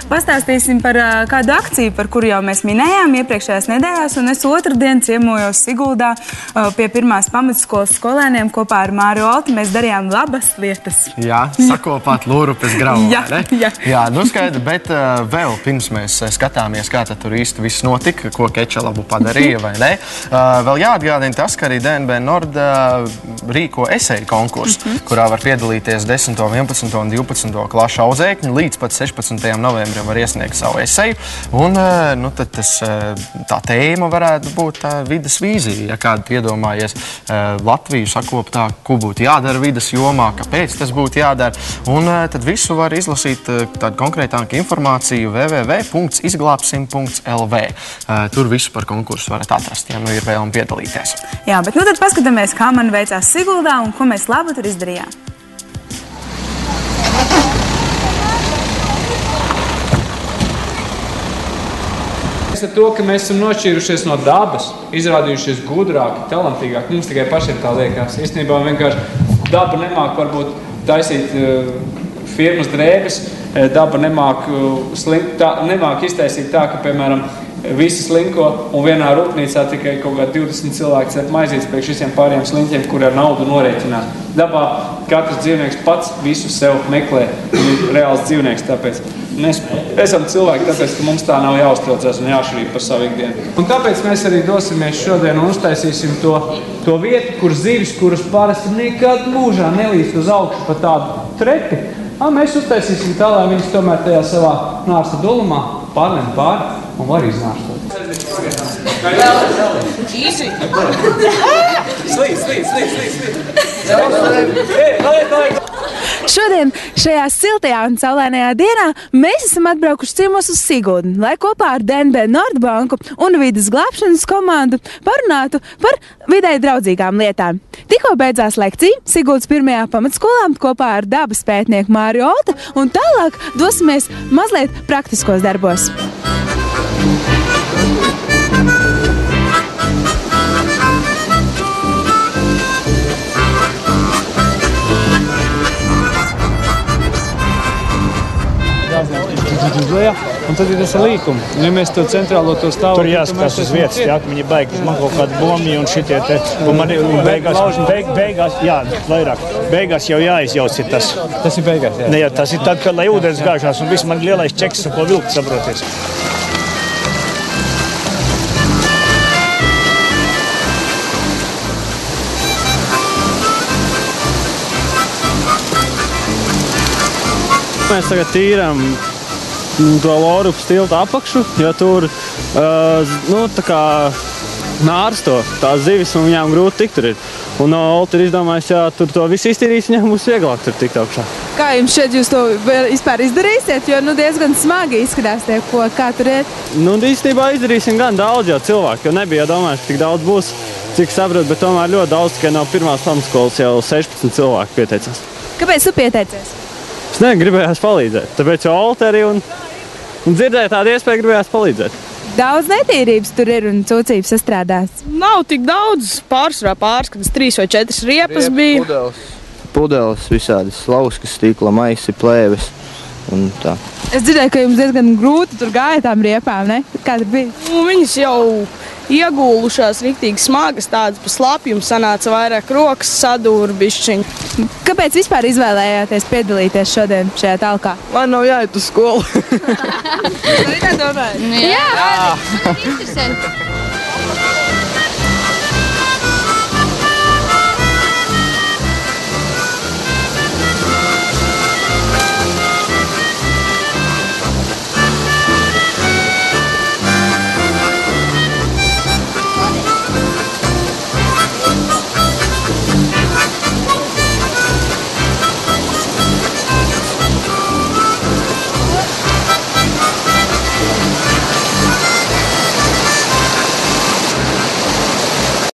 pastāstīsim par kādu akciju, par kuru jau mēs minējām iepriekšējās nedēļās, un es otrdien ciemojos Siguldā pie pirmās pamatskolas skolēniem kopā ar Māri Olti. Mēs darījām labas lietas. Jā, sakopāt Lūrupes gravu, vai ne? Jā, nu skaidri, bet vēl pirms mēs skatāmies, kā tad tur īsti viss notika, ko Kečalabu padarīja, vai ne? Vēl jāatgādina tas, ka arī DNB Nord rīko eseju konkursu, kurā var piedalīties 10., 11. un 12. klašu audzēkņi. Līdz pat 16. novembrim var iesniegt savu eseju. Un nu, tad tā tēma varētu būt tā vides vīzija. Ja kādu iedomājies Latviju sakop tā, ko būtu jādara vides jomā, kāpēc tas būtu jādara. Un tad visu var izlasīt tādu konkrētāku informāciju www.izglābsim.lv. Tur visu par konkursu varat atrast, ja nu ir vēlme piedalīties. Jā, bet nu tad paskatāmies, kā man veicās Siguldā un ko mēs labu tur izdarījām. Ar to, ka mēs esam nošķīrušies no dabas, izrādījušies gudrāki, talantīgāki, mums tikai pašiem tā liekas. Īstenībā vienkārši daba nemāk varbūt taisīt firmas drēbes, daba nemāk iztaisīt tā, ka, piemēram, visi slinko un vienā rūpnīcā tikai kaut kā 20 cilvēki cep maizītes priekš visiem pārējiem sliņķiem, kuri ar naudu norēķinās. Dabā katrs dzīvnieks pats visu sev meklē un ir reāls dzīvnieks, tāpēc mēs esam cilvēki, tāpēc, ka mums tā nav jāuztraucās un jāšķirība par savu ikdienu. Un tāpēc mēs arī dosimies šodien un uztaisīsim to vietu, kur zivis, kuras parasti nekad mūžā nelīst uz augšu pa tādu trepi. Mēs uztaisīsim tā, lai viņas tomēr tajā savā nārsta dulumā pārlien pāri un var iznārstot. Īsi! Šodien, šajā siltajā un saulainajā dienā, mēs esam atbraukuši ciemos uz Siguldu, lai kopā ar DNB Nordbanku un vides glābšanas komandu parunātu par videi draudzīgām lietām. Tikko beidzās lekcija Siguldas pirmajā pamatskolā kopā ar dabas pētnieku Māri Olti, un tālāk dosimies mazliet praktiskos darbos. Un tad ir tas līkums. Ja mēs to centrālo to stāvu... Tur jāskatās uz vietas, tie akmeņi baigi. Man kaut kāda bombi un šitie te... Un man beigās, jā, vairāk. Beigās jau jāizjauc ir tas. Tas ir beigās, jā. Ne, jā, tas ir tad, kad lai ūdens gāžās un viss man lielais čeks, ko vilkt, saproties. Mēs tagad tīram to Lūrupes tilta apakšu, jo tur tā kā nārsto tās zivis un viņām grūti tikt tur ir. Un Olti ir izdomājis, ja tur to visu iztīrīs, viņam būs vieglāk tur tikt augšā. Kā jums šeit jūs to vispār izdarīsiet? Jo diezgan smagi izskatās tie, kā tur iet. Īstenībā izdarīsim gan daudz jau cilvēku, jo nebija domājuši, ka tik daudz būs, cik saprot, bet tomēr ļoti daudz, tikai no pirmās pamatskolas jau 16 cilvēku pieteicās. Kāpēc tu pieteicies? Es gribējās palīdzēt, tāpēc jau Olti arī un dzirdēju tādu iespēju gribējās palīdzēt. Daudz netīrības tur ir un cūcības sastrādās. Nav tik daudz, pārskatas 3 vai 4 riepas bija. Pudeles, visādas lauskas, stīkla maisi, plēves un tā. Es dzirdēju, ka jums diezgan grūti tur gāja tām riepām, ne? Kā tur bija? Viņas jau iegūlušās riktīgi smagas, tādas pa slapjumu, sanāca vairāk rokas, sadūra bišķiņu. Kāpēc vispār izvēlējāties piedalīties šodien šajā talkā? Man nav jāiet uz skolu. Tu tā domāji? Jā!